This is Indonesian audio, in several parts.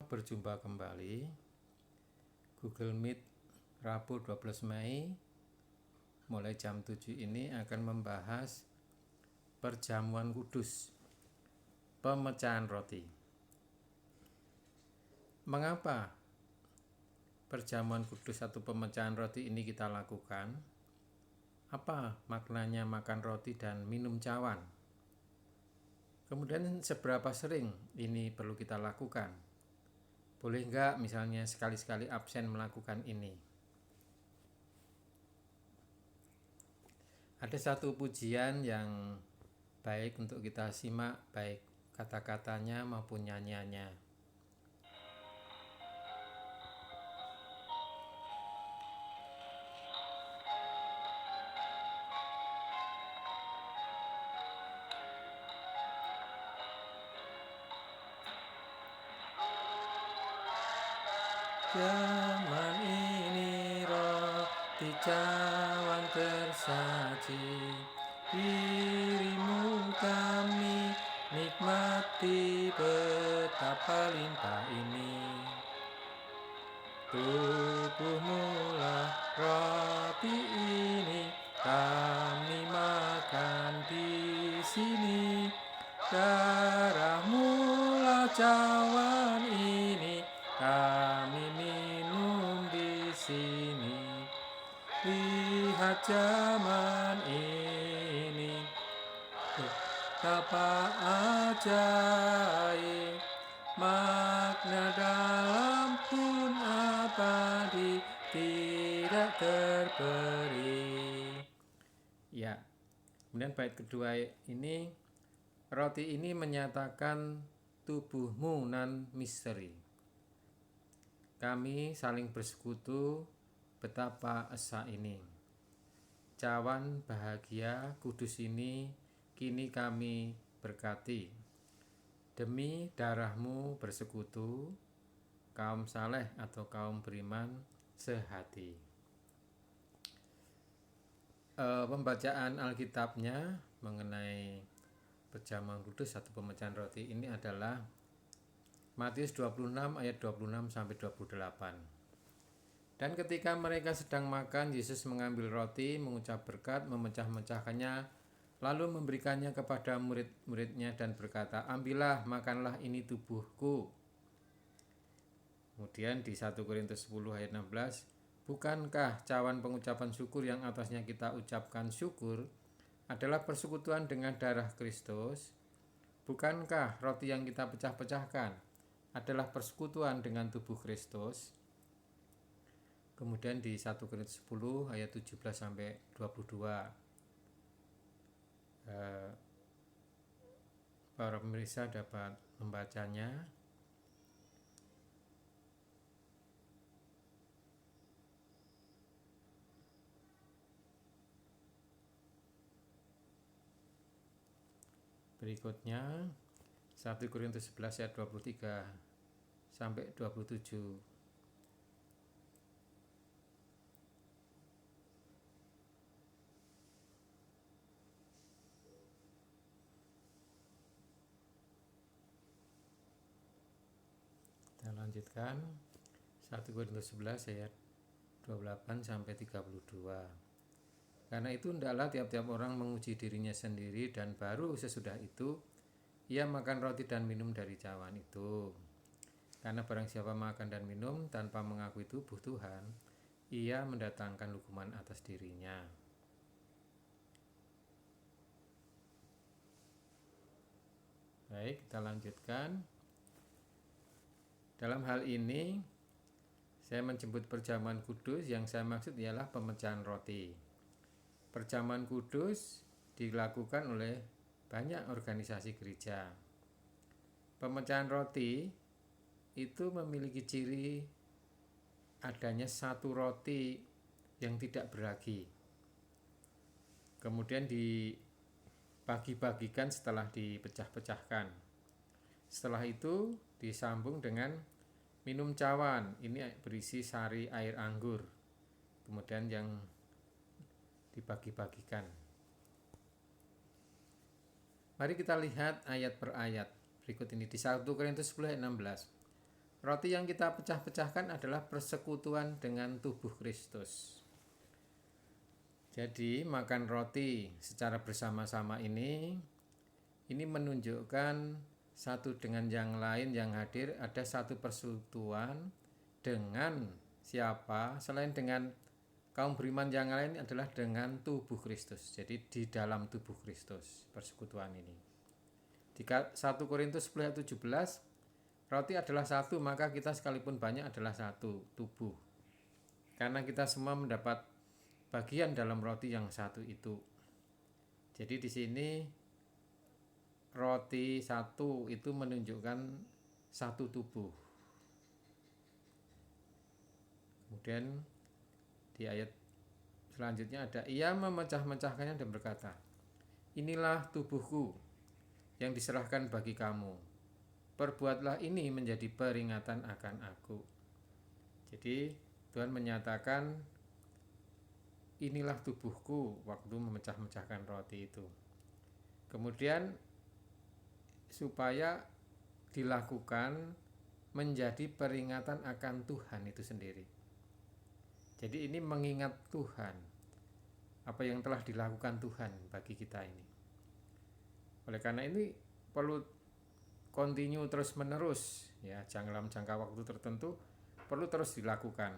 berjumpa kembali. Google Meet Rabu 12 Mei mulai jam 7 ini akan membahas perjamuan kudus, pemecahan roti. Mengapa perjamuan kudus atau pemecahan roti ini kita lakukan? Apa maknanya makan roti dan minum cawan? Kemudian seberapa sering ini perlu kita lakukan? Boleh enggak misalnya sekali-sekali absen melakukan ini? Ada satu pujian yang baik untuk kita simak, baik kata-katanya maupun nyanyiannya. Zaman ini roti cawan tersaji, dirimu kami nikmati betapa limpah ini. Tubuhmu lah roti ini, kami makan di sini. Darahmu lah cawan ini, kami minum di sini. Lihat zaman ini, betapa ajaib, makna dalam pun abadi tidak terperi. Ya, kemudian bait kedua ini, roti ini menyatakan tubuhmu nan misteri. Kami saling bersekutu, betapa esa ini. Cawan bahagia kudus ini kini kami berkati. Demi darahmu bersekutu, kaum saleh atau kaum beriman sehati. Pembacaan Alkitabnya mengenai perjamuan kudus atau pemecahan roti ini adalah Matius 26 ayat 26 sampai 28. Dan ketika mereka sedang makan, Yesus mengambil roti, mengucap berkat, memecah-mecahkannya, lalu memberikannya kepada murid-muridnya dan berkata, "Ambillah, makanlah, ini tubuhku." Kemudian di 1 Korintus 10 ayat 16, "Bukankah cawan pengucapan syukur yang atasnya kita ucapkan syukur adalah persekutuan dengan darah Kristus? Bukankah roti yang kita pecah-pecahkan adalah persekutuan dengan tubuh Kristus?" Kemudian di 1 Korintus 10 ayat 17 sampai 22. Para pemirsa dapat membacanya. Berikutnya 1 Korintus 11 ayat 23 sampai 27. Kita lanjutkan 1 Korintus 11 ayat 28 sampai 32. Karena itu hendaklah tiap-tiap orang menguji dirinya sendiri, dan baru sesudah itu ia makan roti dan minum dari cawan itu. Karena barang siapa makan dan minum tanpa mengakui tubuh Tuhan, ia mendatangkan hukuman atas dirinya. Baik, kita lanjutkan. Dalam hal ini saya menjemput perjamuan kudus, yang saya maksud ialah pemecahan roti. Perjamuan kudus dilakukan oleh banyak organisasi gereja. Pemecahan roti itu memiliki ciri adanya satu roti yang tidak beragi. Kemudian dibagi-bagikan setelah dipecah-pecahkan. Setelah itu disambung dengan minum cawan, ini berisi sari air anggur, kemudian yang dibagi-bagikan. Mari kita lihat ayat per ayat berikut ini di 1 Korintus 10 ayat 16. Roti yang kita pecah-pecahkan adalah persekutuan dengan tubuh Kristus. Jadi makan roti secara bersama-sama ini menunjukkan satu dengan yang lain yang hadir, ada satu persekutuan dengan siapa selain dengan kaum beriman yang lain adalah dengan tubuh Kristus. Jadi di dalam tubuh Kristus persekutuan ini. Di 1 Korintus 10 ayat 17, roti adalah satu, maka kita sekalipun banyak adalah satu tubuh. Karena kita semua mendapat bagian dalam roti yang satu itu. Jadi di sini roti satu itu menunjukkan satu tubuh. Kemudian di ayat selanjutnya ada, ia memecah-mecahkannya dan berkata, inilah tubuhku yang diserahkan bagi kamu. Perbuatlah ini menjadi peringatan akan aku. Jadi Tuhan menyatakan, inilah tubuhku waktu memecah-mecahkan roti itu. Kemudian supaya dilakukan menjadi peringatan akan Tuhan itu sendiri. Jadi ini mengingat Tuhan, apa yang telah dilakukan Tuhan bagi kita ini. Oleh karena ini perlu continue terus menerus, ya, dalam jangka waktu tertentu perlu terus dilakukan.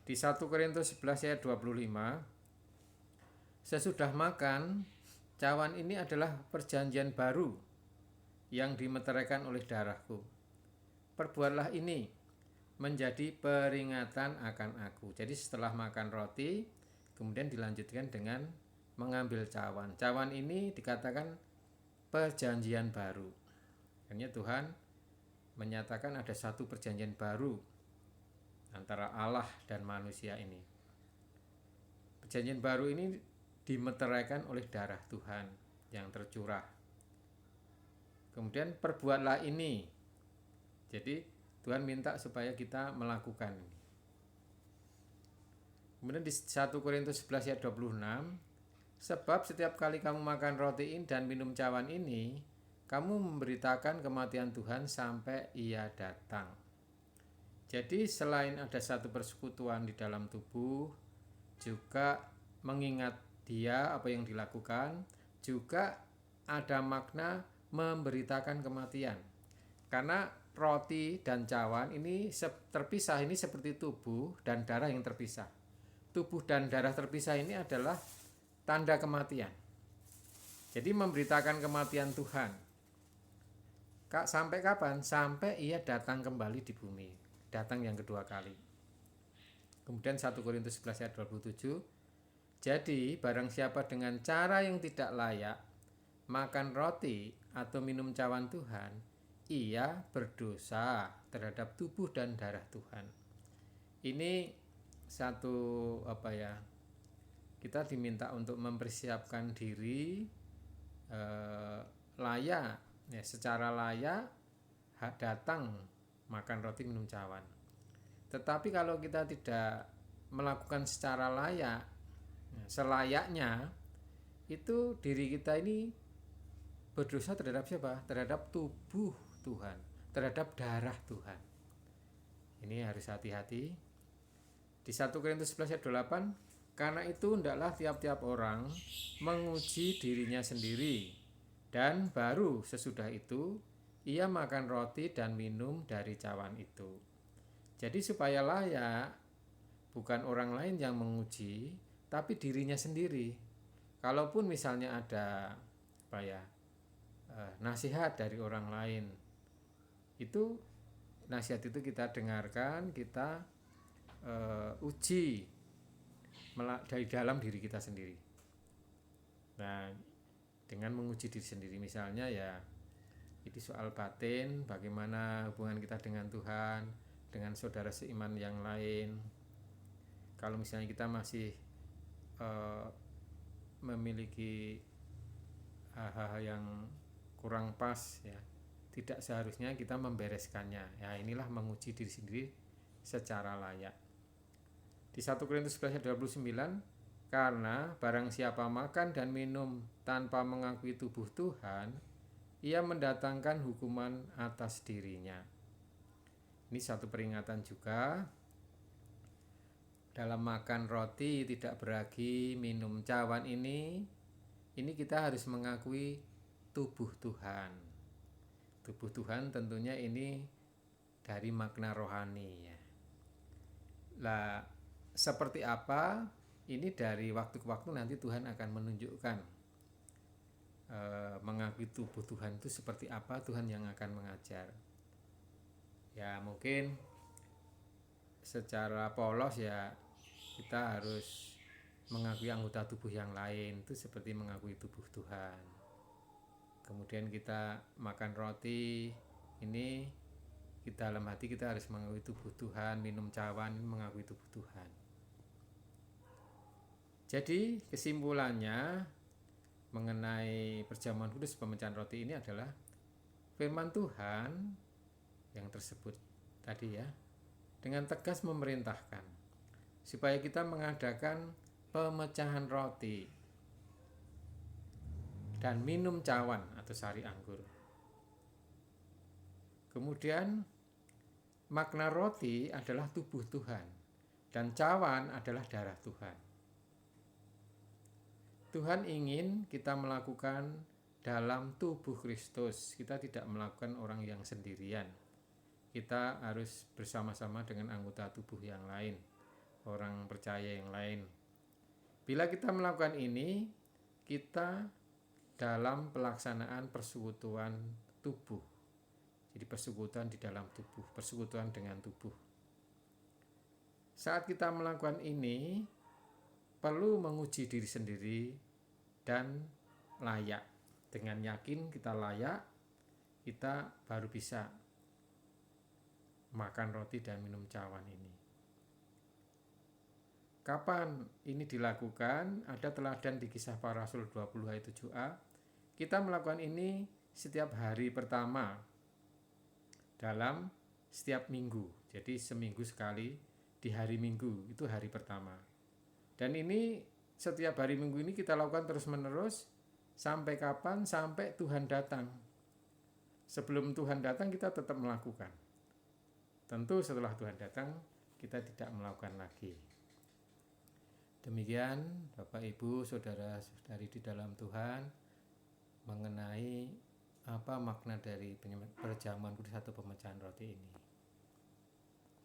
Di 1 Korintus 11 ayat 25, sesudah makan, cawan ini adalah perjanjian baru yang dimeteraikan oleh darahku. Perbuatlah ini menjadi peringatan akan aku. Jadi setelah makan roti, kemudian dilanjutkan dengan mengambil cawan. Cawan ini dikatakan perjanjian baru. Artinya Tuhan menyatakan ada satu perjanjian baru antara Allah dan manusia ini. Perjanjian baru ini dimeteraikan oleh darah Tuhan yang tercurah. Kemudian perbuatlah ini. Jadi Tuhan minta supaya kita melakukan. Kemudian di 1 Korintus 11 ayat 26, sebab setiap kali kamu makan roti ini dan minum cawan ini, kamu memberitakan kematian Tuhan sampai ia datang. Jadi selain ada satu persekutuan di dalam tubuh, juga mengingat dia apa yang dilakukan, juga ada makna memberitakan kematian. Karena roti dan cawan ini terpisah, ini seperti tubuh dan darah yang terpisah. Tubuh dan darah terpisah ini adalah tanda kematian. Jadi memberitakan kematian Tuhan. Sampai kapan? Sampai ia datang kembali di bumi, datang yang kedua kali. Kemudian 1 Korintus 11 ayat 27, jadi barang siapa dengan cara yang tidak layak makan roti atau minum cawan Tuhan, ia berdosa terhadap tubuh dan darah Tuhan. Ini satu kita diminta untuk mempersiapkan diri layak, ya, secara layak datang makan roti minum cawan. Tetapi kalau kita tidak melakukan secara layak, selayaknya, itu diri kita ini berdosa terhadap siapa? Terhadap tubuh Tuhan, terhadap darah Tuhan. Ini harus hati-hati. Di 1 Korintus 11 ayat 28, karena itu hendaklah tiap-tiap orang menguji dirinya sendiri, dan baru sesudah itu ia makan roti dan minum dari cawan itu. Jadi supaya layak, bukan orang lain yang menguji, tapi dirinya sendiri. Kalaupun misalnya ada nasihat dari orang lain, itu nasihat itu kita dengarkan, kita uji dari dalam diri kita sendiri. Nah, dengan menguji diri sendiri, misalnya ya itu soal batin, bagaimana hubungan kita dengan Tuhan, dengan saudara seiman yang lain. Kalau misalnya kita masih memiliki hal-hal yang kurang pas, ya, tidak seharusnya kita membereskannya. Ya, inilah menguji diri sendiri secara layak. Di 1 Korintus 11 ayat 29, karena barang siapa makan dan minum tanpa mengakui tubuh Tuhan, ia mendatangkan hukuman atas dirinya. Ini satu peringatan juga. Dalam makan roti tidak beragi, minum cawan ini kita harus mengakui tubuh Tuhan. Tubuh Tuhan tentunya ini dari makna rohani ya. Lah, seperti apa? Ini dari waktu ke waktu nanti Tuhan akan menunjukkan mengakui tubuh Tuhan itu seperti apa, Tuhan yang akan mengajar. Ya mungkin secara polos ya kita harus mengakui anggota tubuh yang lain itu seperti mengakui tubuh Tuhan. Kemudian kita makan roti ini kita dalam hati kita harus mengakui tubuh Tuhan, minum cawan mengakui tubuh Tuhan. Jadi kesimpulannya mengenai perjamuan kudus pemecahan roti ini adalah firman Tuhan yang tersebut tadi ya, dengan tegas memerintahkan supaya kita mengadakan pemecahan roti dan minum cawan atau sari anggur. Kemudian makna roti adalah tubuh Tuhan dan cawan adalah darah Tuhan. Tuhan ingin kita melakukan dalam tubuh Kristus. Kita tidak melakukan orang yang sendirian. Kita harus bersama-sama dengan anggota tubuh yang lain, orang percaya yang lain. Bila kita melakukan ini, kita dalam pelaksanaan persekutuan tubuh. Jadi persekutuan di dalam tubuh, persekutuan dengan tubuh. Saat kita melakukan ini, perlu menguji diri sendiri dan layak. Dengan yakin kita layak, kita baru bisa makan roti dan minum cawan ini. Kapan ini dilakukan? Ada teladan di Kisah Para Rasul 20 ayat 7a. Kita melakukan ini setiap hari pertama dalam setiap minggu. Jadi seminggu sekali di hari Minggu, itu hari pertama. Dan ini setiap hari Minggu ini kita lakukan terus-menerus sampai kapan? Sampai Tuhan datang. Sebelum Tuhan datang kita tetap melakukan. Tentu setelah Tuhan datang kita tidak melakukan lagi. Demikian Bapak Ibu Saudara-saudari di dalam Tuhan mengenai apa makna dari perjamuan kudus atau pemecahan roti ini.